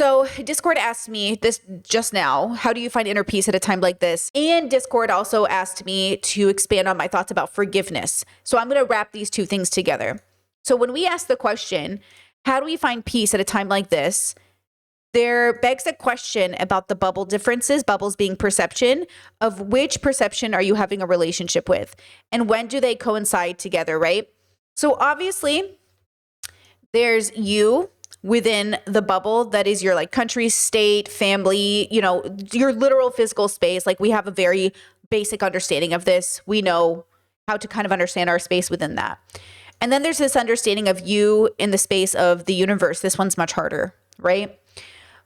So Discord asked me this just now, how do you find inner peace at a time like this? And Discord also asked me to expand on my thoughts about forgiveness. So I'm going to wrap these two things together. So when we ask the question, how do we find peace at a time like this? There begs a question about the bubble differences, bubbles being perception, of which perception are you having a relationship with? And when do they coincide together, right? So obviously, there's you within the bubble that is your like country, state, family, your literal physical space. Like we have a very basic understanding of this. We know how to kind of understand our space within that. And then there's this understanding of you in the space of the universe. This one's much harder, right?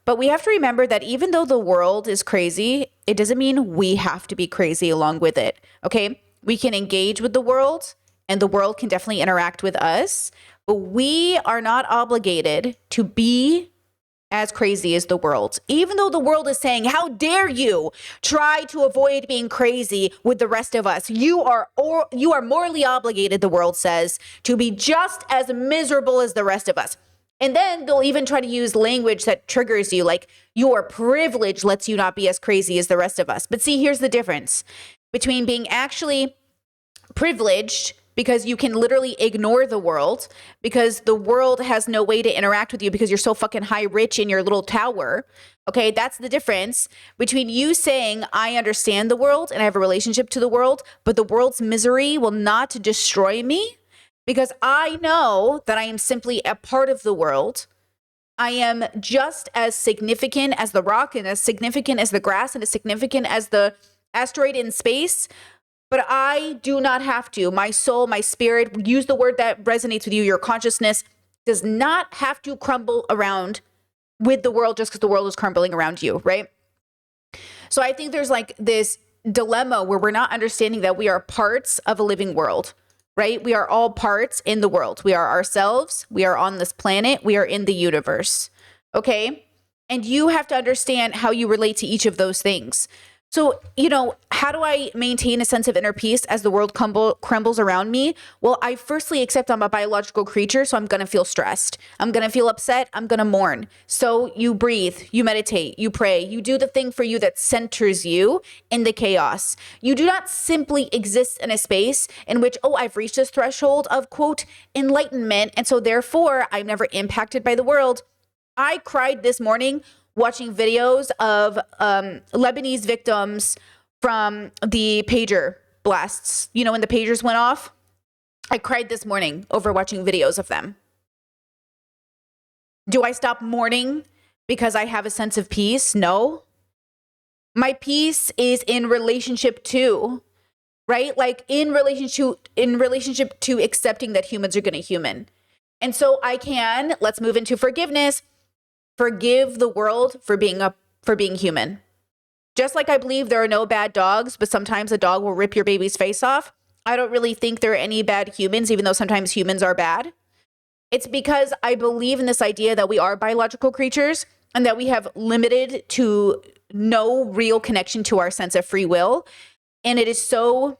But we have to remember that even though the world is crazy, it doesn't mean we have to be crazy along with it, okay? We can engage with the world and the world can definitely interact with us, but we are not obligated to be as crazy as the world. Even though the world is saying, how dare you try to avoid being crazy with the rest of us? You are morally obligated, the world says, to be just as miserable as the rest of us. And then they'll even try to use language that triggers you, like your privilege lets you not be as crazy as the rest of us. But see, here's the difference between being actually privileged because you can literally ignore the world because the world has no way to interact with you because you're so fucking high rich in your little tower. Okay, that's the difference between you saying, I understand the world and I have a relationship to the world, but the world's misery will not destroy me. Because I know that I am simply a part of the world. I am just as significant as the rock and as significant as the grass and as significant as the asteroid in space. But I do not have to. My soul, my spirit, use the word that resonates with you, your consciousness does not have to crumble around with the world just because the world is crumbling around you, right? So I think there's like this dilemma where we're not understanding that we are parts of a living world. Right? We are all parts in the world. We are ourselves. We are on this planet. We are in the universe. Okay? And you have to understand how you relate to each of those things. So, how do I maintain a sense of inner peace as the world crumbles around me? Well, I firstly accept I'm a biological creature, so I'm going to feel stressed. I'm going to feel upset. I'm going to mourn. So you breathe, you meditate, you pray, you do the thing for you that centers you in the chaos. You do not simply exist in a space in which, I've reached this threshold of, quote, enlightenment, and so therefore I'm never impacted by the world. I cried this morning watching videos of Lebanese victims from the pager blasts. When the pagers went off, I cried this morning over watching videos of them. Do I stop mourning because I have a sense of peace? No. My peace is in relationship to, right? Like in relationship to accepting that humans are going to human. And so let's move into forgiveness. Forgive the world for being human. Just like I believe there are no bad dogs, but sometimes a dog will rip your baby's face off. I don't really think there are any bad humans, even though sometimes humans are bad. It's because I believe in this idea that we are biological creatures and that we have limited to no real connection to our sense of free will. And it is so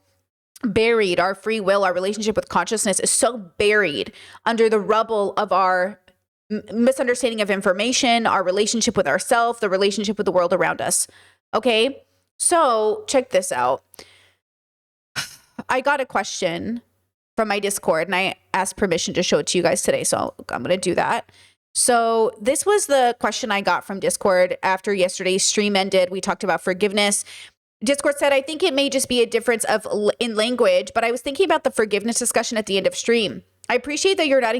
buried, our free will, our relationship with consciousness is so buried under the rubble of our misunderstanding of information, our relationship with ourselves, the relationship with the world around us. Okay, so check this out. I got a question from my Discord and I asked permission to show it to you guys today. So I'm going to do that. So this was the question I got from Discord after yesterday's stream ended. We talked about forgiveness. Discord said, I think it may just be a difference in language, but I was thinking about the forgiveness discussion at the end of stream. I appreciate that you're not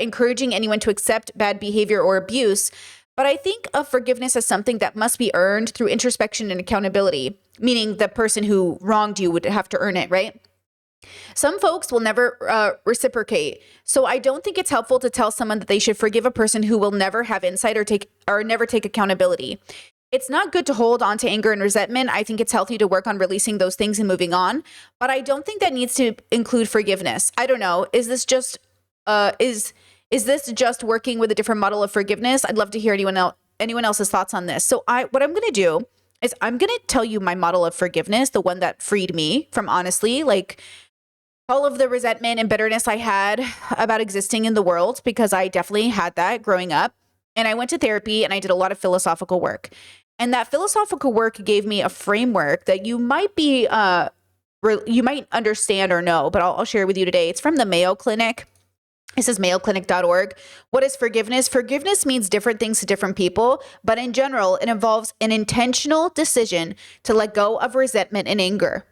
encouraging anyone to accept bad behavior or abuse, but I think of forgiveness as something that must be earned through introspection and accountability, meaning the person who wronged you would have to earn it, right? Some folks will never reciprocate. So I don't think it's helpful to tell someone that they should forgive a person who will never have insight or never take accountability. It's not good to hold on to anger and resentment. I think it's healthy to work on releasing those things and moving on. But I don't think that needs to include forgiveness. I don't know. Is this just working with a different model of forgiveness? I'd love to hear anyone else's thoughts on this. So what I'm going to do is I'm going to tell you my model of forgiveness, the one that freed me from honestly, like all of the resentment and bitterness I had about existing in the world, because I definitely had that growing up. and I went to therapy and I did a lot of philosophical work. And that philosophical work gave me a framework that you might understand or know, but I'll share it with you today. It's from the Mayo Clinic. This is mayoclinic.org. What is forgiveness? Forgiveness means different things to different people, but in general, it involves an intentional decision to let go of resentment and anger.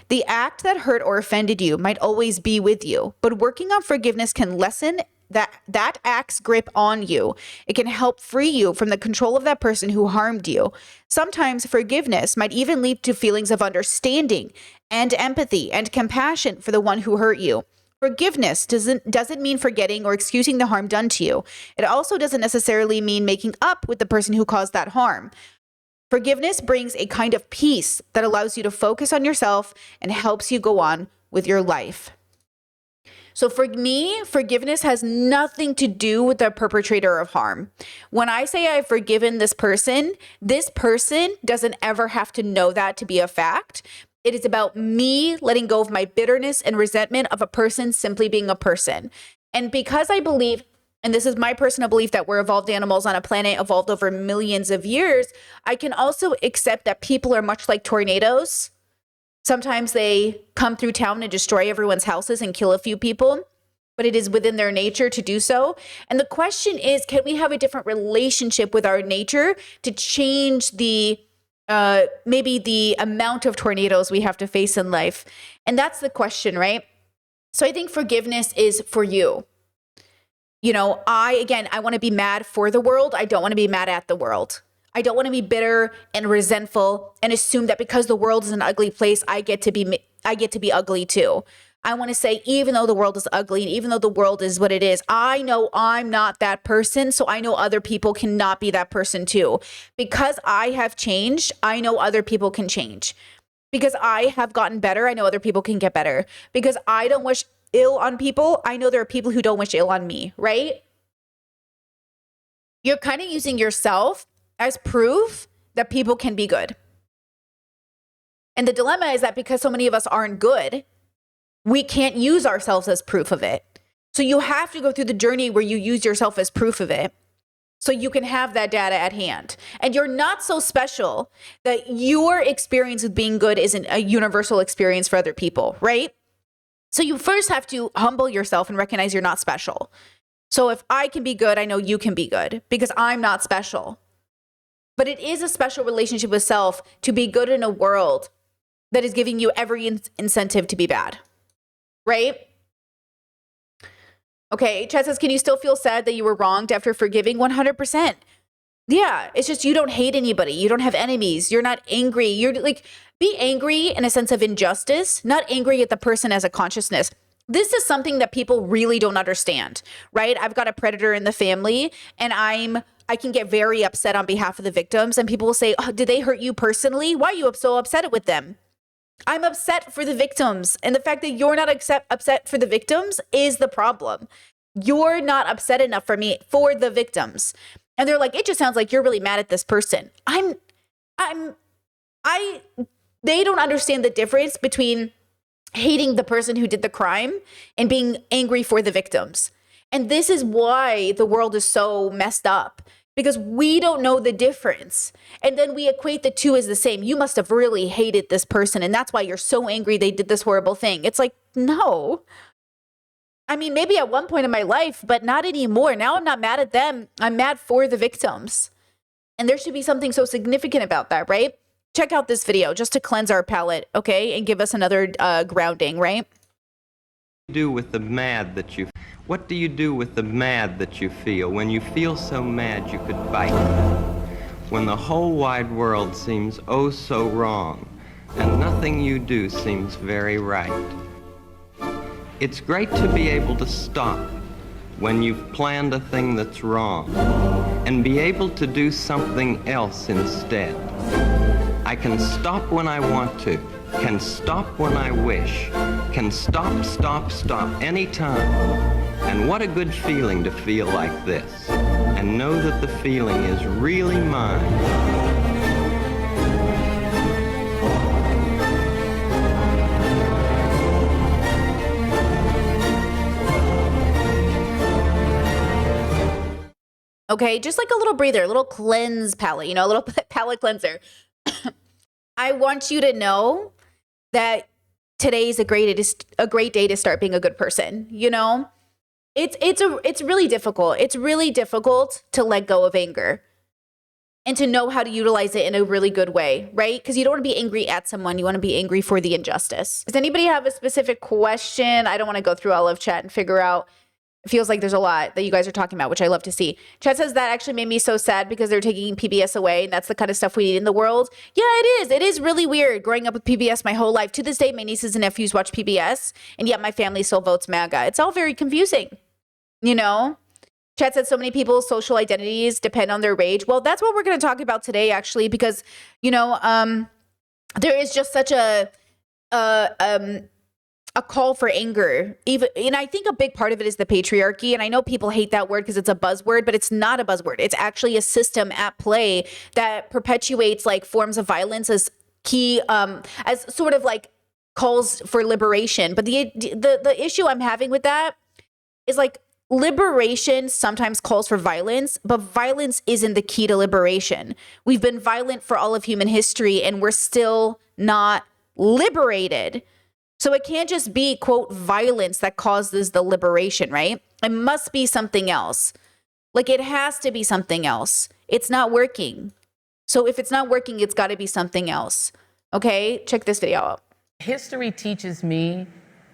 The act that hurt or offended you might always be with you, but working on forgiveness can lessen that act's grip on you. It can help free you from the control of that person who harmed you. Sometimes forgiveness might even lead to feelings of understanding and empathy and compassion for the one who hurt you. Forgiveness doesn't mean forgetting or excusing the harm done to you. It also doesn't necessarily mean making up with the person who caused that harm. Forgiveness brings a kind of peace that allows you to focus on yourself and helps you go on with your life. So for me, forgiveness has nothing to do with the perpetrator of harm. When I say I've forgiven this person doesn't ever have to know that to be a fact. It is about me letting go of my bitterness and resentment of a person simply being a person. And because I believe, and this is my personal belief, that we're evolved animals on a planet evolved over millions of years, I can also accept that people are much like tornadoes. Sometimes they come through town and destroy everyone's houses and kill a few people, but it is within their nature to do so. And the question is, can we have a different relationship with our nature to change maybe the amount of tornadoes we have to face in life? And that's the question, right? So I think forgiveness is for you. I want to be mad for the world. I don't want to be mad at the world. I don't want to be bitter and resentful and assume that because the world is an ugly place, I get to be ugly too. I want to say, even though the world is ugly and even though the world is what it is, I know I'm not that person. So I know other people cannot be that person too. Because I have changed, I know other people can change. Because I have gotten better, I know other people can get better. Because I don't wish ill on people, I know there are people who don't wish ill on me, right? You're kind of using yourself as proof that people can be good. And the dilemma is that because so many of us aren't good, we can't use ourselves as proof of it. So you have to go through the journey where you use yourself as proof of it so you can have that data at hand. And you're not so special that your experience with being good isn't a universal experience for other people, right? So you first have to humble yourself and recognize you're not special. So if I can be good, I know you can be good because I'm not special. But it is a special relationship with self to be good in a world that is giving you every incentive to be bad, right? Okay, Chad says, can you still feel sad that you were wronged after forgiving? 100%. Yeah, it's just you don't hate anybody. You don't have enemies. You're not angry. You're like, be angry in a sense of injustice, not angry at the person as a consciousness. This is something that people really don't understand, right? I've got a predator in the family and I can get very upset on behalf of the victims, and people will say, oh, did they hurt you personally? Why are you so upset with them? I'm upset for the victims. And the fact that you're not upset for the victims is the problem. You're not upset enough for me for the victims. And they're like, it just sounds like you're really mad at this person. They don't understand the difference between hating the person who did the crime and being angry for the victims. And this is why the world is so messed up, because we don't know the difference. And then we equate the two as the same. You must have really hated this person, and that's why you're so angry they did this horrible thing. It's like, no. I mean, maybe at one point in my life, but not anymore. Now I'm not mad at them. I'm mad for the victims. And there should be something so significant about that, right? Check out this video just to cleanse our palate, okay? And give us another grounding, right? What do you do with the mad that you feel when you feel so mad you could bite? When the whole wide world seems oh so wrong and nothing you do seems very right. It's great to be able to stop when you've planned a thing that's wrong and be able to do something else instead. I can stop when I want to, can stop when I wish, can stop anytime. And what a good feeling to feel like this and know that the feeling is really mine. Okay, just like a little breather, a little cleanse palette, a little palette cleanser. I want you to know that today is a great day to start being a good person. It's really difficult. It's really difficult to let go of anger and to know how to utilize it in a really good way, right? Because you don't want to be angry at someone. You want to be angry for the injustice. Does anybody have a specific question? I don't want to go through all of chat and figure out. It feels like there's a lot that you guys are talking about, which I love to see. Chat says that actually made me so sad because they're taking PBS away, and that's the kind of stuff we need in the world. Yeah, it is. It is really weird growing up with PBS my whole life. To this day, my nieces and nephews watch PBS, and yet my family still votes MAGA. It's all very confusing, Chat said so many people's social identities depend on their rage. Well, that's what we're going to talk about today, actually, because, there is just such a call for anger. And I think a big part of it is the patriarchy. And I know people hate that word because it's a buzzword, but it's not a buzzword. It's actually a system at play that perpetuates like forms of violence as key, as sort of like calls for liberation. But the issue I'm having with that is like liberation sometimes calls for violence, but violence isn't the key to liberation. We've been violent for all of human history and we're still not liberated. So it can't just be, quote, violence that causes the liberation, right? It must be something else. Like it has to be something else. It's not working. So if it's not working, it's got to be something else. Okay, check this video out. History teaches me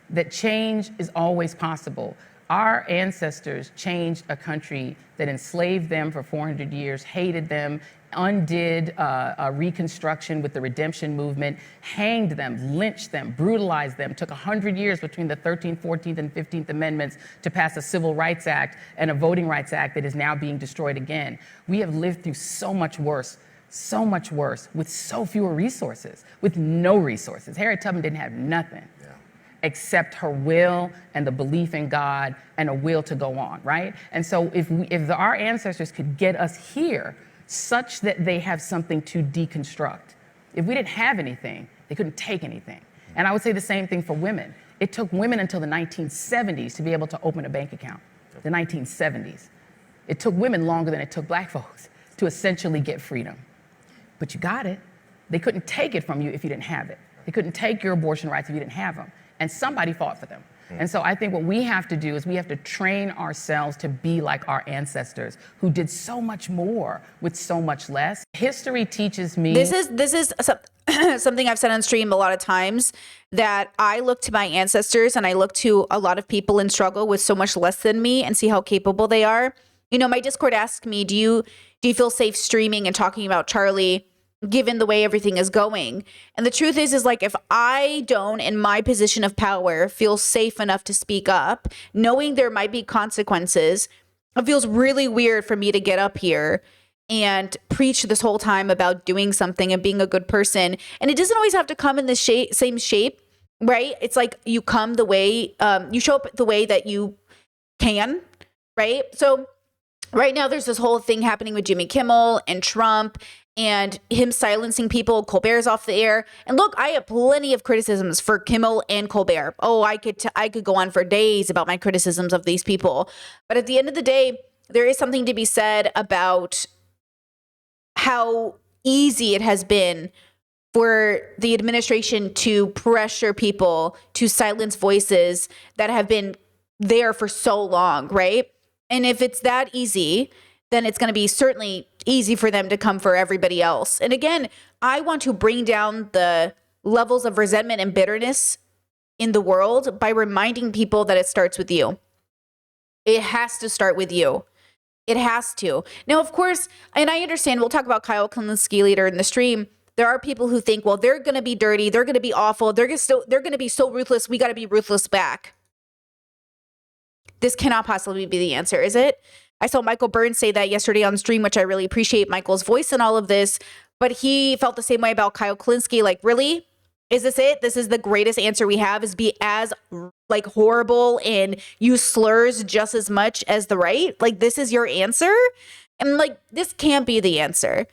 that change is always possible. Our ancestors changed a country that enslaved them for 400 years, hated them, undid Reconstruction with the redemption movement, hanged them, lynched them, brutalized them, took 100 years between the 13th, 14th, and 15th Amendments to pass a Civil Rights Act and a Voting Rights Act that is now being destroyed again. We have lived through so much worse, with so fewer resources, with no resources. Harriet Tubman didn't have nothing. Except her will and the belief in God and a will to go on, right? And so if our ancestors could get us here such that they have something to deconstruct, if we didn't have anything, they couldn't take anything. And I would say the same thing for women. It took women until the 1970s to be able to open a bank account, the 1970s. It took women longer than it took black folks to essentially get freedom. But you got it. They couldn't take it from you if you didn't have it. They couldn't take your abortion rights if you didn't have them. And somebody fought for them. And so I think what we have to do is we have to train ourselves to be like our ancestors who did so much more with so much less. History teaches me. This is something I've said on stream a lot of times, that I look to my ancestors and I look to a lot of people in struggle with so much less than me and see how capable they are. My Discord asked me, do you feel safe streaming and talking about Charlie given the way everything is going? And the truth is like, if I don't, in my position of power, feel safe enough to speak up, knowing there might be consequences, it feels really weird for me to get up here and preach this whole time about doing something and being a good person. And it doesn't always have to come in the same shape, right? It's like you come the way, you show up the way that you can, right? So right now there's this whole thing happening with Jimmy Kimmel and Trump and him silencing people. Colbert's off the air. And look, I have plenty of criticisms for Kimmel and Colbert. Oh, I could go on for days about my criticisms of these people. But at the end of the day, there is something to be said about how easy it has been for the administration to pressure people to silence voices that have been there for so long, right? And if it's that easy, then it's going to be certainly easy for them to come for everybody else. And again, I want to bring down the levels of resentment and bitterness in the world by reminding people that it starts with you. It has to start with you. It has to. Now, of course, and I understand, we'll talk about Kyle Kalinske later in the stream. There are people who think, well, they're going to be dirty. They're going to be awful. They're going to be so ruthless. We got to be ruthless back. This cannot possibly be the answer, is it? I saw Michael Burns say that yesterday on stream, which I really appreciate Michael's voice in all of this, but he felt the same way about Kyle Kalinske. Like, really? Is this it? This is the greatest answer we have, is be as like horrible and use slurs just as much as the right? Like, this is your answer? And like, this can't be the answer.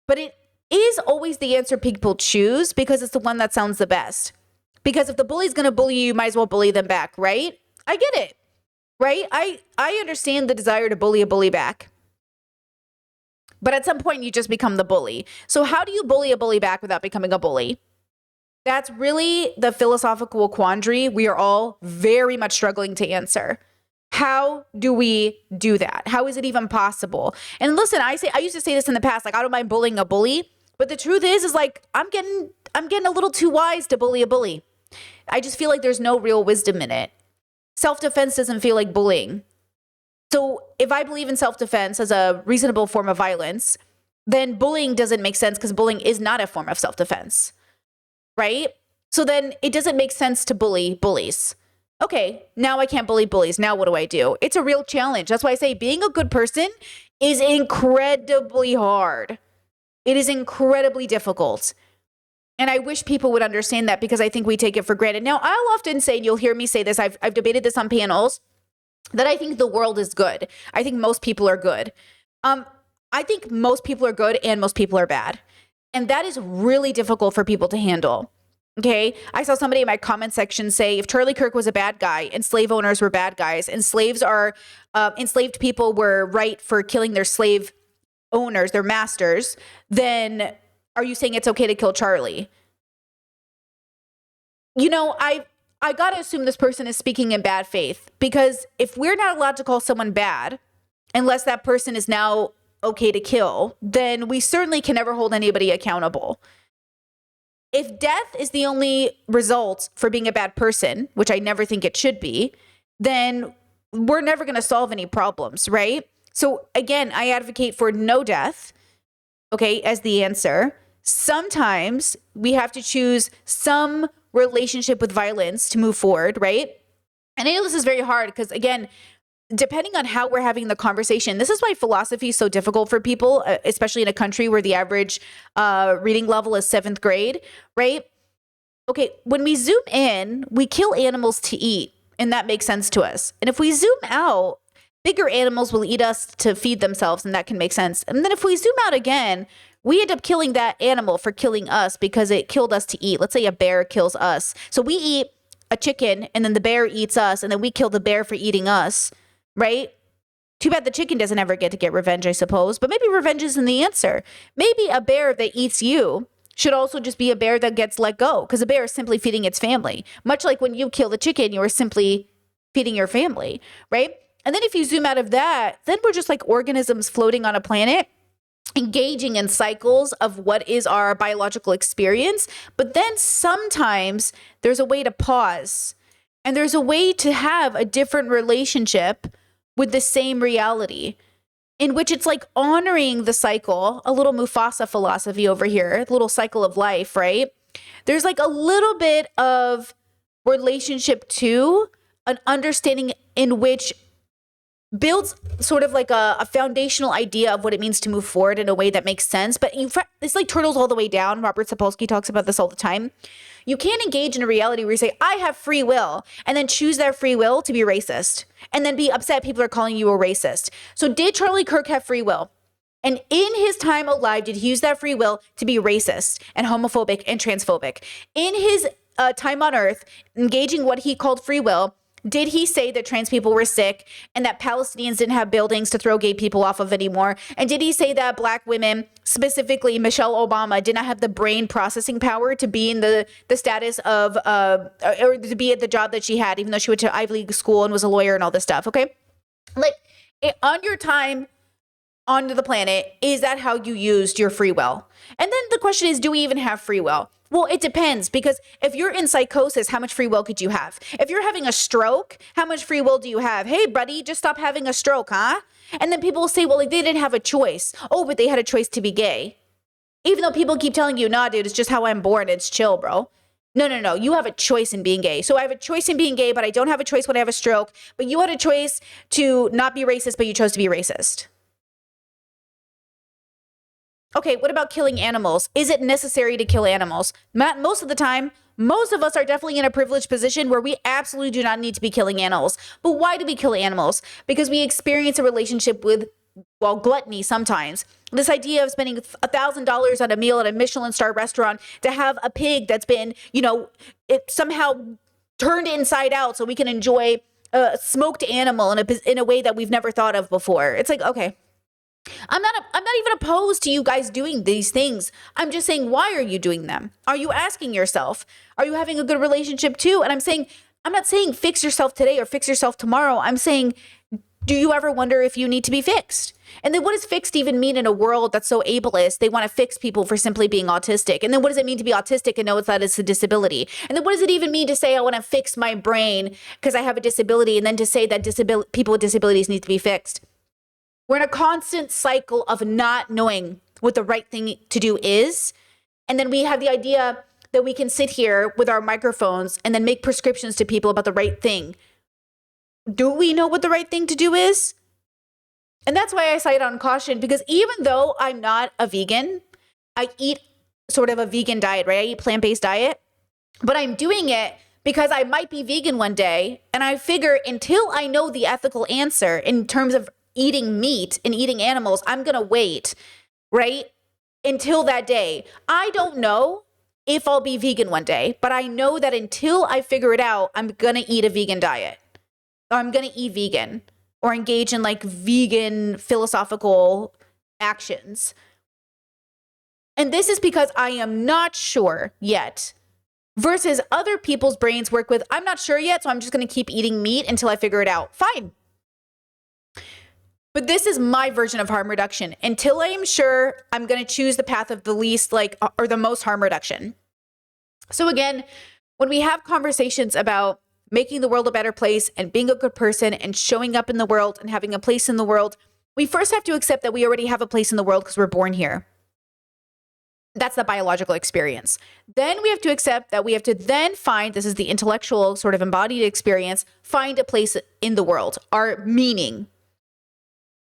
But it is always the answer people choose because it's the one that sounds the best. Because if the bully's going to bully you, you might as well bully them back, right? I get it. Right? I understand the desire to bully a bully back. But at some point, you just become the bully. So how do you bully a bully back without becoming a bully? That's really the philosophical quandary we are all very much struggling to answer. How do we do that? How is it even possible? And listen, I used to say this in the past, like, I don't mind bullying a bully, but the truth is like, I'm getting a little too wise to bully a bully. I just feel like there's no real wisdom in it. Self-defense doesn't feel like bullying. So if I believe in self-defense as a reasonable form of violence, then bullying doesn't make sense because bullying is not a form of self-defense, right? So then it doesn't make sense to bully bullies. Okay, now I can't bully bullies. Now what do I do? It's a real challenge. That's why I say being a good person is incredibly hard. It is incredibly difficult. And I wish people would understand that because I think we take it for granted. Now, I'll often say, and you'll hear me say this, I've debated this on panels, that I think the world is good. I think most people are good. I think most people are good and most people are bad. And that is really difficult for people to handle. Okay, I saw somebody in my comment section say if Charlie Kirk was a bad guy and slave owners were bad guys and enslaved people were right for killing their slave owners, their masters, then are you saying it's okay to kill Charlie? You know, I got to assume this person is speaking in bad faith because if we're not allowed to call someone bad unless that person is now okay to kill, then we certainly can never hold anybody accountable. If death is the only result for being a bad person, which I never think it should be, then we're never going to solve any problems, right? So again, I advocate for no death, okay, as the answer. Sometimes we have to choose some relationship with violence to move forward, right? And I know this is very hard because, again, depending on how we're having the conversation, this is why philosophy is so difficult for people, especially in a country where the average reading level is 7th grade, right? Okay, when we zoom in, we kill animals to eat, and that makes sense to us. And if we zoom out, bigger animals will eat us to feed themselves, and that can make sense. And then if we zoom out again, we end up killing that animal for killing us because it killed us to eat. Let's say a bear kills us. So we eat a chicken, and then the bear eats us, and then we kill the bear for eating us. Right? Too bad the chicken doesn't ever get to get revenge, I suppose. But maybe revenge isn't the answer. Maybe a bear that eats you should also just be a bear that gets let go because a bear is simply feeding its family. Much like when you kill the chicken, you are simply feeding your family, right? And then if you zoom out of that, then we're just like organisms floating on a planet, engaging in cycles of what is our biological experience. But then sometimes there's a way to pause and there's a way to have a different relationship with the same reality in which it's like honoring the cycle, a little Mufasa philosophy over here, a little cycle of life, right? There's like a little bit of relationship to an understanding in which builds sort of like a foundational idea of what it means to move forward in a way that makes sense. But it's like turtles all the way down. Robert Sapolsky talks about this all the time. You can't engage in a reality where you say, I have free will, and then choose that free will to be racist, and then be upset people are calling you a racist. So did Charlie Kirk have free will? And in his time alive, did he use that free will to be racist and homophobic and transphobic? In his time on Earth, engaging what he called free will, did he say that trans people were sick and that Palestinians didn't have buildings to throw gay people off of anymore? And did he say that black women, specifically Michelle Obama, did not have the brain processing power to be in the status of, or to be at the job that she had, even though she went to Ivy League school and was a lawyer and all this stuff, okay? Like, on your time onto the planet, is that how you used your free will? And then the question is, do we even have free will? Well, it depends, because if you're in psychosis, how much free will could you have? If you're having a stroke, how much free will do you have? Hey, buddy, just stop having a stroke, huh? And then people will say, well, like, they didn't have a choice. Oh, but they had a choice to be gay. Even though people keep telling you, nah, dude, it's just how I'm born. It's chill, bro. No. You have a choice in being gay. So I have a choice in being gay, but I don't have a choice when I have a stroke. But you had a choice to not be racist, but you chose to be racist. Okay, what about killing animals? Is it necessary to kill animals? Most of the time, most of us are definitely in a privileged position where we absolutely do not need to be killing animals. But why do we kill animals? Because we experience a relationship with, well, gluttony sometimes. This idea of spending $1,000 on a meal at a Michelin star restaurant to have a pig that's been, it somehow turned inside out so we can enjoy a smoked animal in a way that we've never thought of before. It's like, okay. I'm not even opposed to you guys doing these things. I'm just saying, why are you doing them? Are you asking yourself? Are you having a good relationship too? And I'm not saying fix yourself today or fix yourself tomorrow. I'm saying, do you ever wonder if you need to be fixed? And then what does fixed even mean in a world that's so ableist? They want to fix people for simply being autistic. And then what does it mean to be autistic and know that it's a disability? And then what does it even mean to say I want to fix my brain because I have a disability, and then to say that people with disabilities need to be fixed? We're in a constant cycle of not knowing what the right thing to do is. And then we have the idea that we can sit here with our microphones and then make prescriptions to people about the right thing. Do we know what the right thing to do is? And that's why I cite on caution, because even though I'm not a vegan, I eat sort of a vegan diet, right? I eat plant-based diet, but I'm doing it because I might be vegan one day. And I figure until I know the ethical answer in terms of eating meat and eating animals, I'm going to wait, right? Until that day. I don't know if I'll be vegan one day, but I know that until I figure it out, I'm going to eat a vegan diet, or I'm going to eat vegan, or engage in like vegan philosophical actions. And this is because I am not sure yet, versus other people's brains work with, I'm not sure yet, so I'm just going to keep eating meat until I figure it out. Fine. But this is my version of harm reduction. Until I am sure, I'm going to choose the path of the least, or the most harm reduction. So again, when we have conversations about making the world a better place and being a good person and showing up in the world and having a place in the world, we first have to accept that we already have a place in the world because we're born here. That's the biological experience. Then we have to accept that we have to then find, this is the intellectual sort of embodied experience, find a place in the world, our meaning.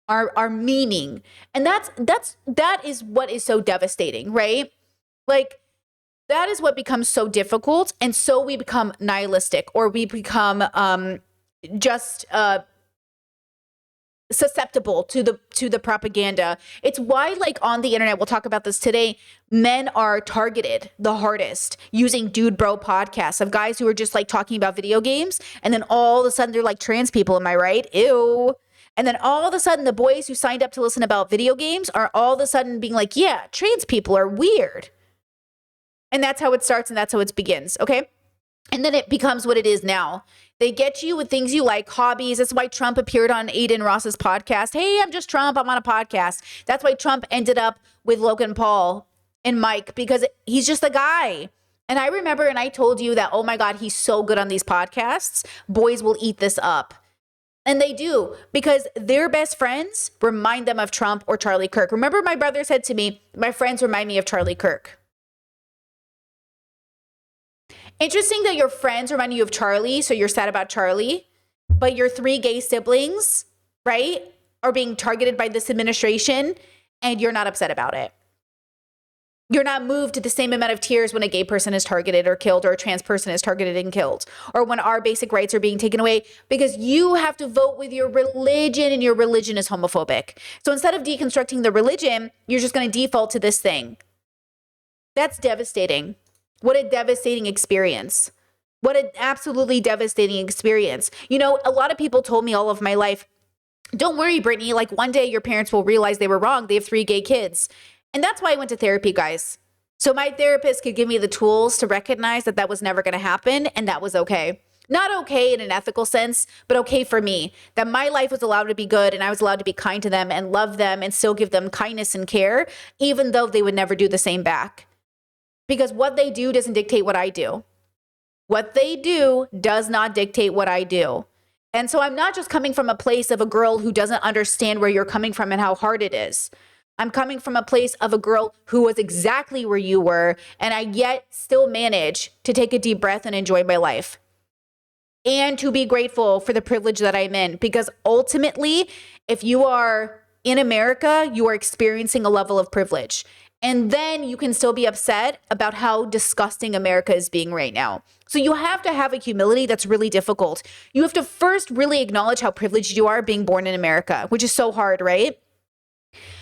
Our meaning. And that is what is so devastating, right? Like, that is what becomes so difficult. And so we become nihilistic, or we become just susceptible to the propaganda. It's why, like, on the internet, we'll talk about this today, men are targeted the hardest using dude bro podcasts of guys who are just like talking about video games. And then all of a sudden they're like trans people. Am I right? Ew. And then all of a sudden, the boys who signed up to listen about video games are all of a sudden being like, yeah, trans people are weird. And that's how it starts, and that's how it begins, okay? And then it becomes what it is now. They get you with things you like, hobbies. That's why Trump appeared on Aiden Ross's podcast. Hey, I'm just Trump. I'm on a podcast. That's why Trump ended up with Logan Paul and Mike, because he's just a guy. And I remember, and I told you that, oh my God, he's so good on these podcasts. Boys will eat this up. And they do, because their best friends remind them of Trump or Charlie Kirk. Remember, my brother said to me, my friends remind me of Charlie Kirk. Interesting that your friends remind you of Charlie, so you're sad about Charlie, but your 3 gay siblings, right, are being targeted by this administration, and you're not upset about it. You're not moved to the same amount of tears when a gay person is targeted or killed, or a trans person is targeted and killed, or when our basic rights are being taken away, because you have to vote with your religion, and your religion is homophobic. So instead of deconstructing the religion, you're just going to default to this thing. That's devastating. What a devastating experience. What an absolutely devastating experience. You know, a lot of people told me all of my life, don't worry, Brittany, like one day your parents will realize they were wrong. They have 3 gay kids. And that's why I went to therapy, guys. So my therapist could give me the tools to recognize that that was never going to happen, and that was okay. Not okay in an ethical sense, but okay for me. That my life was allowed to be good, and I was allowed to be kind to them and love them and still give them kindness and care, even though they would never do the same back. Because what they do doesn't dictate what I do. What they do does not dictate what I do. And so I'm not just coming from a place of a girl who doesn't understand where you're coming from and how hard it is. I'm coming from a place of a girl who was exactly where you were, and I yet still manage to take a deep breath and enjoy my life. And to be grateful for the privilege that I'm in, because ultimately, if you are in America, you are experiencing a level of privilege. And then you can still be upset about how disgusting America is being right now. So you have to have a humility that's really difficult. You have to first really acknowledge how privileged you are being born in America, which is so hard, right?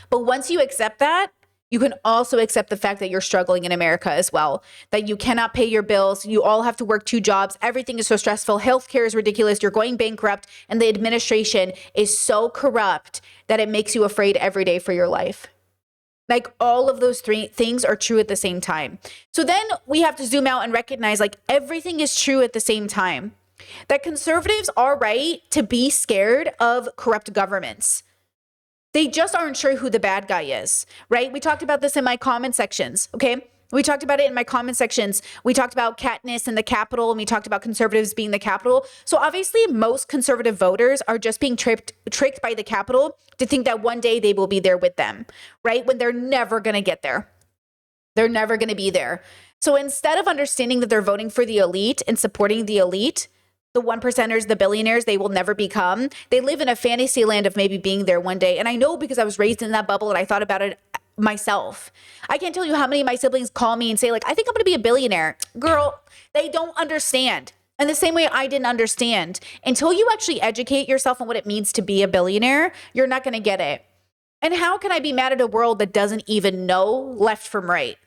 But once you accept that, you can also accept the fact that you're struggling in America as well, that you cannot pay your bills. You all have to work 2 jobs. Everything is so stressful. Healthcare is ridiculous. You're going bankrupt, and the administration is so corrupt that it makes you afraid every day for your life. Like, all of those 3 things are true at the same time. So then we have to zoom out and recognize, like, everything is true at the same time. That conservatives are right to be scared of corrupt governments. They just aren't sure who the bad guy is, right? We talked about this in my comment sections, okay? We talked about it in my comment sections. We talked about Katniss and the Capitol, and we talked about conservatives being the Capitol. So obviously, most conservative voters are just being tricked by the Capitol to think that one day they will be there with them, right? When they're never going to get there. They're never going to be there. So instead of understanding that they're voting for the elite and supporting the elite, the 1%ers, the billionaires, they will never become. They live in a fantasy land of maybe being there one day. And I know because I was raised in that bubble and I thought about it myself. I can't tell you how many of my siblings call me and say, like, I think I'm going to be a billionaire. Girl, they don't understand. And the same way I didn't understand. Until you actually educate yourself on what it means to be a billionaire, you're not going to get it. And how can I be mad at a world that doesn't even know left from right?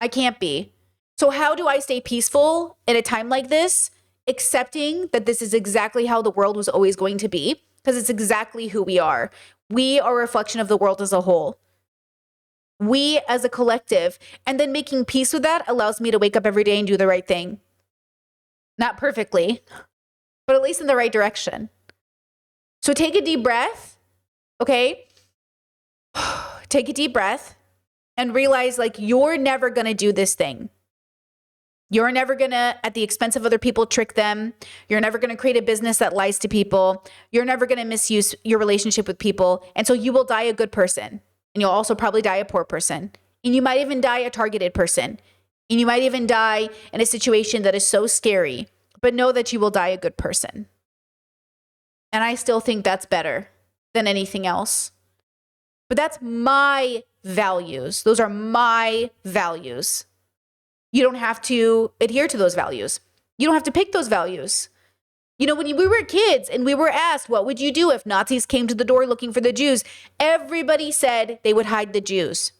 I can't be. So how do I stay peaceful in a time like this, accepting that this is exactly how the world was always going to be? Because it's exactly who we are. We are a reflection of the world as a whole. We as a collective. And then making peace with that allows me to wake up every day and do the right thing. Not perfectly, but at least in the right direction. So take a deep breath, okay? Take a deep breath and realize, like, you're never going to do this thing. You're never going to, at the expense of other people, trick them. You're never going to create a business that lies to people. You're never going to misuse your relationship with people. And so you will die a good person. And you'll also probably die a poor person. And you might even die a targeted person. And you might even die in a situation that is so scary. But know that you will die a good person. And I still think that's better than anything else. But that's my values. Those are my values. You don't have to adhere to those values. You don't have to pick those values. You know, when we were kids and we were asked, what would you do if Nazis came to the door looking for the Jews? Everybody said they would hide the Jews.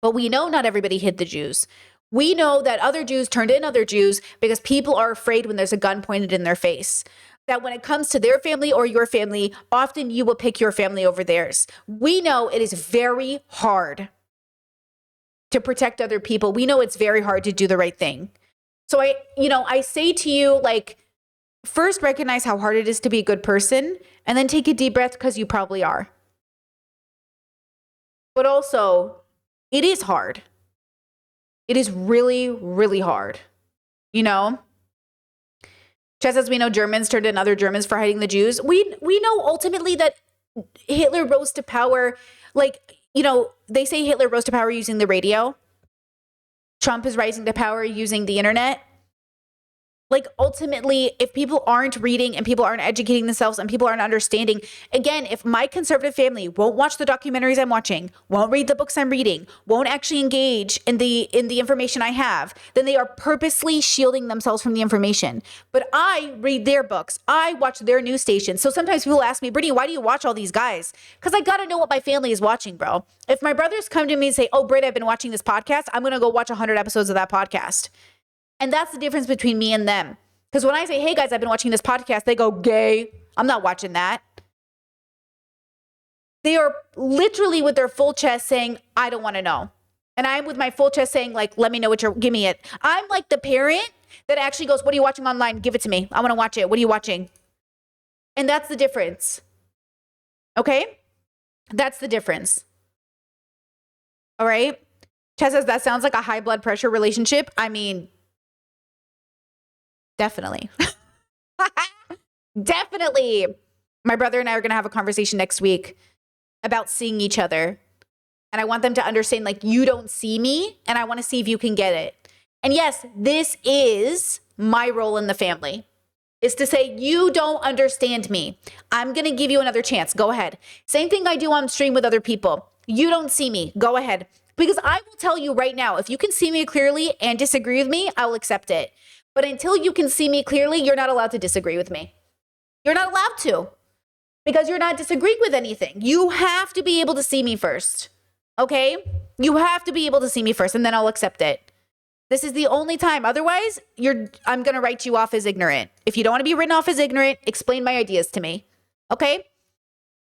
But we know not everybody hid the Jews. We know that other Jews turned in other Jews because people are afraid when there's a gun pointed in their face. That when it comes to their family or your family, often you will pick your family over theirs. We know it is very hard to protect other people. We know it's very hard to do the right thing. So I say to you, like, first recognize how hard it is to be a good person, and then take a deep breath because you probably are. But also, it is hard. It is really, really hard. You know? Just as we know Germans turned in other Germans for hiding the Jews, we know ultimately that Hitler rose to power, like, you know, they say Hitler rose to power using the radio. Trump is rising to power using the internet. Like, ultimately, if people aren't reading and people aren't educating themselves and people aren't understanding, again, if my conservative family won't watch the documentaries I'm watching, won't read the books I'm reading, won't actually engage in the information I have, then they are purposely shielding themselves from the information. But I read their books. I watch their news stations. So sometimes people ask me, Brittany, why do you watch all these guys? Because I got to know what my family is watching, bro. If my brothers come to me and say, oh, Britt, I've been watching this podcast, I'm going to go watch 100 episodes of that podcast. And that's the difference between me and them. Because when I say, hey guys, I've been watching this podcast, they go, gay. I'm not watching that. They are literally with their full chest saying, I don't want to know. And I'm with my full chest saying, like, let me know give me it. I'm like the parent that actually goes, what are you watching online? Give it to me. I want to watch it. What are you watching? And that's the difference. Okay? That's the difference. All right? Chad says, that sounds like a high blood pressure relationship. I mean, definitely. Definitely. My brother and I are going to have a conversation next week about seeing each other. And I want them to understand, like, you don't see me, and I want to see if you can get it. And yes, this is my role in the family, is to say, you don't understand me. I'm going to give you another chance. Go ahead. Same thing I do on stream with other people. You don't see me. Go ahead. Because I will tell you right now, if you can see me clearly and disagree with me, I will accept it. But until you can see me clearly, you're not allowed to disagree with me. You're not allowed to. because you're not disagreeing with anything. You have to be able to see me first. Okay? You have to be able to see me first, and then I'll accept it. This is the only time. Otherwise, I'm going to write you off as ignorant. If you don't want to be written off as ignorant, explain my ideas to me. Okay?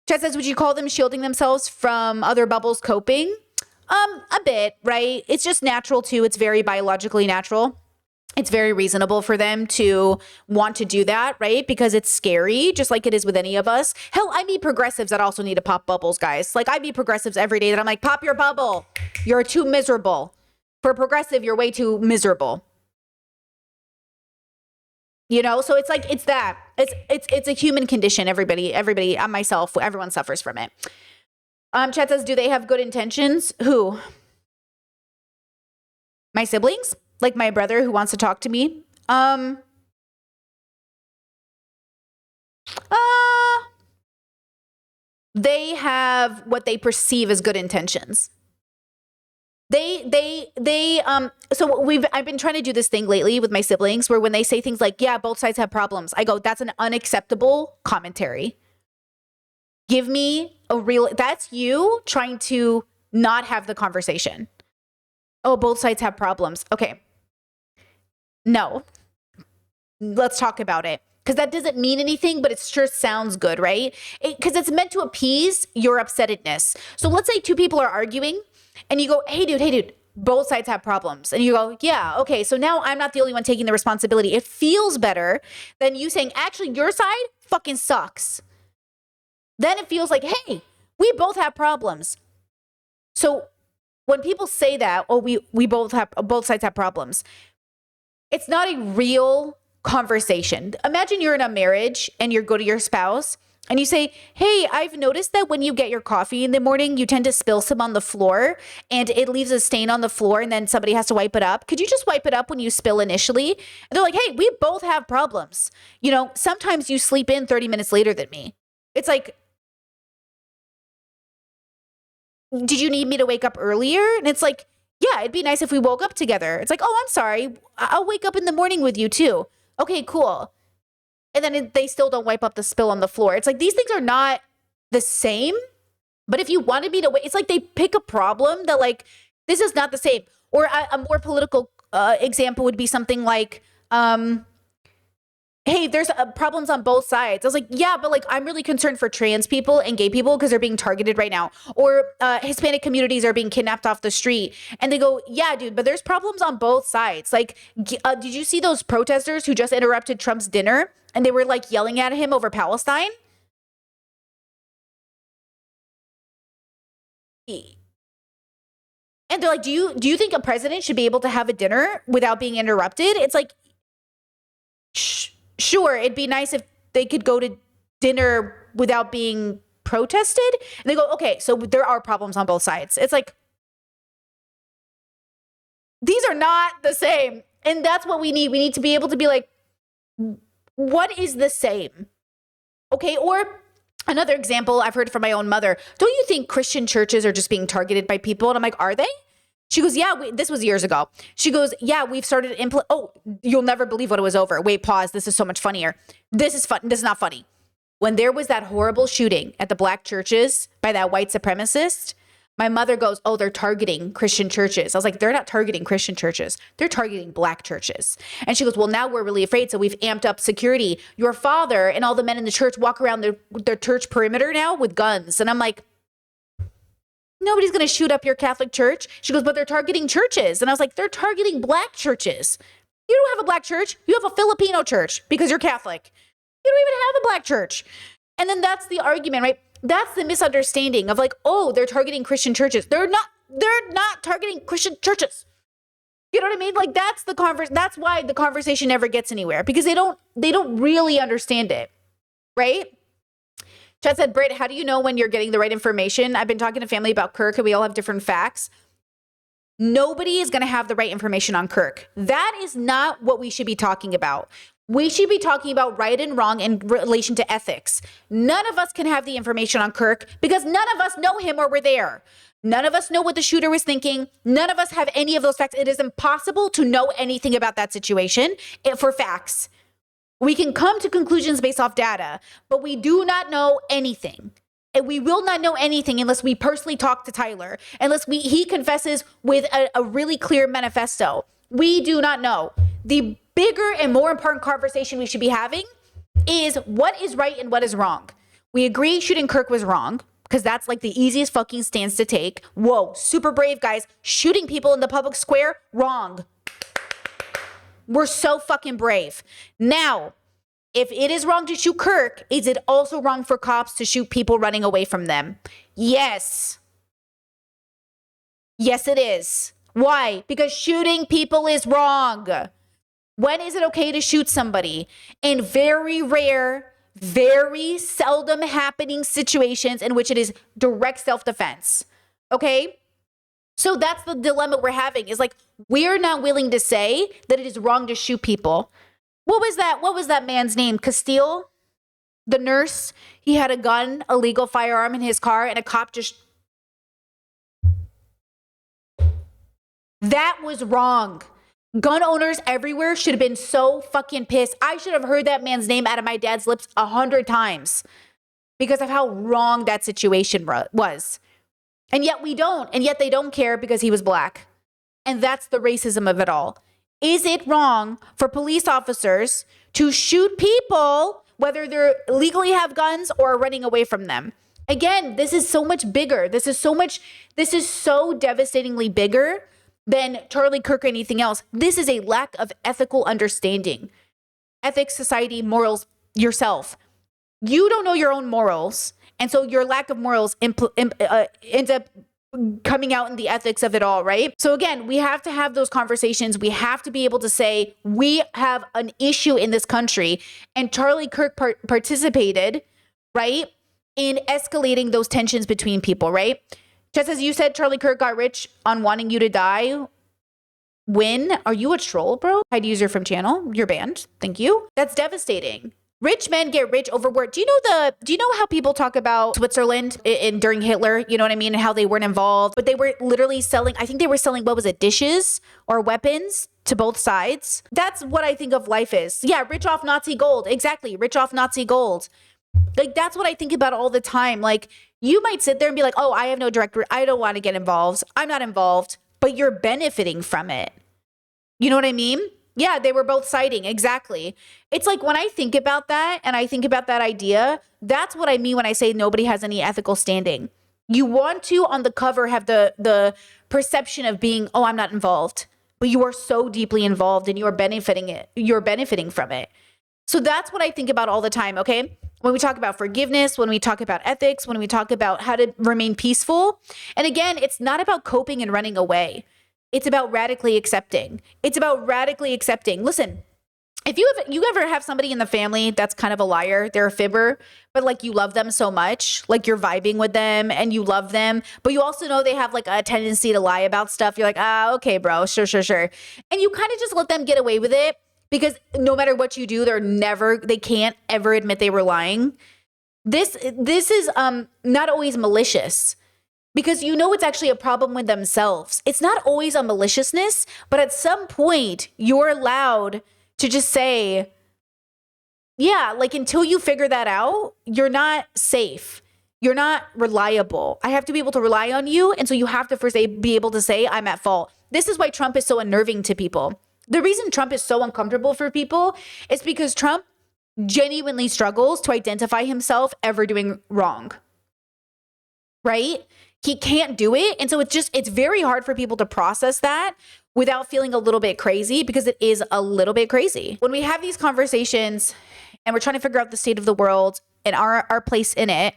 Chat says, would you call them shielding themselves from other bubbles coping? A bit, right? It's just natural too. It's very biologically natural. It's very reasonable for them to want to do that, right? Because it's scary, just like it is with any of us. Hell, I meet progressives that also need to pop bubbles, guys. Like I meet progressives every day that I'm like, pop your bubble. You're too miserable. For a progressive, you're way too miserable. You know, so it's like, it's that. It's a human condition. Everybody, myself, everyone suffers from it. Chat says, do they have good intentions? Who? My siblings? Like my brother who wants to talk to me? They have what they perceive as good intentions. I've been trying to do this thing lately with my siblings where when they say things like, yeah, both sides have problems, I go, that's an unacceptable commentary. Give me that's you trying to not have the conversation. Oh, both sides have problems. Okay. No. Let's talk about it. Because that doesn't mean anything, but it sure sounds good, right? Because it's meant to appease your upsettedness. So let's say two people are arguing and you go, hey dude, both sides have problems. And you go, yeah, okay. So now I'm not the only one taking the responsibility. It feels better than you saying, actually, your side fucking sucks. Then it feels like, hey, we both have problems. So when people say that, oh, we both sides have problems, it's not a real conversation. Imagine you're in a marriage and you go to your spouse and you say, hey, I've noticed that when you get your coffee in the morning, you tend to spill some on the floor and it leaves a stain on the floor and then somebody has to wipe it up. Could you just wipe it up when you spill initially? And they're like, hey, we both have problems. You know, sometimes you sleep in 30 minutes later than me. It's like, did you need me to wake up earlier? And it's like, yeah, it'd be nice if we woke up together. It's like, oh, I'm sorry. I'll wake up in the morning with you too. Okay, cool. And then they still don't wipe up the spill on the floor. It's like, these things are not the same. But if you wanted me to wait, it's like they pick a problem that like, this is not the same. Or a more political example would be something like, hey, there's problems on both sides. I was like, yeah, but like, I'm really concerned for trans people and gay people because they're being targeted right now. Or Hispanic communities are being kidnapped off the street. And they go, yeah, dude, but there's problems on both sides. Like, did you see those protesters who just interrupted Trump's dinner and they were like yelling at him over Palestine? And they're like, do you think a president should be able to have a dinner without being interrupted? It's like, sure, it'd be nice if they could go to dinner without being protested. And they go, okay, so there are problems on both sides. It's like, these are not the same. And that's what we need. We need to be able to be like, what is the same? Okay, or another example I've heard from my own mother. Don't you think Christian churches are just being targeted by people? And I'm like, are they? She goes, yeah, this was years ago. She goes, yeah, we've started oh, you'll never believe what it was over. Wait, pause. This is so much funnier. This is fun. This is not funny. When there was that horrible shooting at the black churches by that white supremacist, my mother goes, oh, they're targeting Christian churches. I was like, they're not targeting Christian churches. They're targeting black churches. And she goes, well, now we're really afraid. So we've amped up security. Your father and all the men in the church walk around their church perimeter now with guns. And I'm like, nobody's going to shoot up your Catholic church. She goes, but they're targeting churches. And I was like, they're targeting black churches. You don't have a black church. You have a Filipino church because you're Catholic. You don't even have a black church. And then that's the argument, right? That's the misunderstanding of like, oh, they're targeting Christian churches. They're not targeting Christian churches. You know what I mean? Like that's that's why the conversation never gets anywhere because they don't really understand it. Right? Chad said, Britt, how do you know when you're getting the right information? I've been talking to family about Kirk and we all have different facts. Nobody is going to have the right information on Kirk. That is not what we should be talking about. We should be talking about right and wrong in relation to ethics. None of us can have the information on Kirk because none of us know him or were there. None of us know what the shooter was thinking. None of us have any of those facts. It is impossible to know anything about that situation for facts. We can come to conclusions based off data, but we do not know anything. And we will not know anything unless we personally talk to Tyler, unless he confesses with a really clear manifesto. We do not know. The bigger and more important conversation we should be having is what is right and what is wrong. We agree shooting Kirk was wrong, because that's like the easiest fucking stance to take. Whoa, super brave, guys. Shooting people in the public square, wrong. We're so fucking brave. Now, if it is wrong to shoot Kirk, is it also wrong for cops to shoot people running away from them? Yes. Yes, it is. Why? Because shooting people is wrong. When is it okay to shoot somebody? In very rare, very seldom happening situations in which it is direct self-defense. Okay? So that's the dilemma we're having, is like, we're not willing to say that it is wrong to shoot people. What was that man's name? Castile? The nurse? He had a gun, a legal firearm in his car, and a cop just... That was wrong. Gun owners everywhere should have been so fucking pissed. I should have heard that man's name out of my dad's lips 100 times because of how wrong that situation was. And yet we don't. And yet they don't care because he was black. And that's the racism of it all. Is it wrong for police officers to shoot people, whether they legally have guns or are running away from them? Again, this is so much bigger. This is so devastatingly bigger than Charlie Kirk or anything else. This is a lack of ethical understanding. Ethics, society, morals, yourself. You don't know your own morals. And so your lack of morals ends up coming out in the ethics of it all, right? So again, we have to have those conversations. We have to be able to say, we have an issue in this country. And Charlie Kirk participated, right, in escalating those tensions between people, right? Just as you said, Charlie Kirk got rich on wanting you to die. When? Are you a troll, bro? Hide user from channel. You're banned. Thank you. That's devastating. Rich men get rich over work. Do you know how people talk about Switzerland during Hitler? You know what I mean? And how they weren't involved, but they were literally selling, I think they were selling, what was it? Dishes or weapons to both sides. That's what I think of life is. Yeah. Rich off Nazi gold. Exactly. Rich off Nazi gold. Like, that's what I think about all the time. Like, you might sit there and be like, oh, I have no director. I don't want to get involved. I'm not involved, but you're benefiting from it. You know what I mean? Yeah, they were both siding. Exactly. It's like when I think about that and I think about that idea, that's what I mean when I say nobody has any ethical standing. You want to, on the cover, have the perception of being, oh, I'm not involved, but you are so deeply involved and you're benefiting from it. So that's what I think about all the time, okay? When we talk about forgiveness, when we talk about ethics, when we talk about how to remain peaceful. And again, it's not about coping and running away. It's about radically accepting. Listen, if you ever have somebody in the family that's kind of a liar, they're a fibber, but like you love them so much, like you're vibing with them and you love them, but you also know they have like a tendency to lie about stuff. You're like, okay, bro, sure. And you kind of just let them get away with it because no matter what you do, they can't ever admit they were lying. This is not always malicious. Because it's actually a problem with themselves. It's not always a maliciousness, but at some point you're allowed to just say, yeah, like until you figure that out, you're not safe. You're not reliable. I have to be able to rely on you. And so you have to first be able to say, I'm at fault. This is why Trump is so unnerving to people. The reason Trump is so uncomfortable for people is because Trump genuinely struggles to identify himself ever doing wrong. Right? He can't do it. And so it's very hard for people to process that without feeling a little bit crazy, because it is a little bit crazy. When we have these conversations and we're trying to figure out the state of the world and our place in it,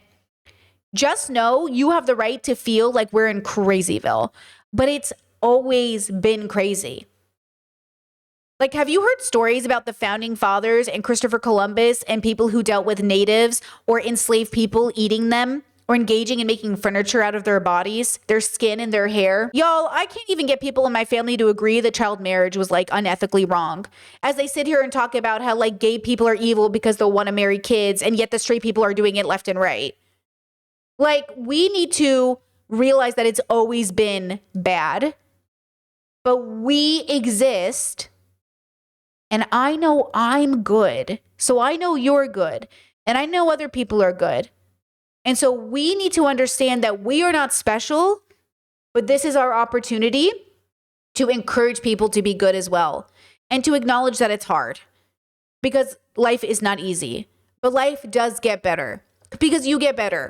just know you have the right to feel like we're in Crazyville, but it's always been crazy. Like, have you heard stories about the founding fathers and Christopher Columbus and people who dealt with natives or enslaved people eating them? Or engaging in making furniture out of their bodies, their skin and their hair. Y'all, I can't even get people in my family to agree that child marriage was like unethically wrong. As they sit here and talk about how like gay people are evil because they'll want to marry kids, and yet the straight people are doing it left and right. Like, we need to realize that it's always been bad, but we exist And I know I'm good. So I know you're good. And I know other people are good. And so we need to understand that we are not special, but this is our opportunity to encourage people to be good as well. And to acknowledge that it's hard. Because life is not easy. But life does get better. Because you get better.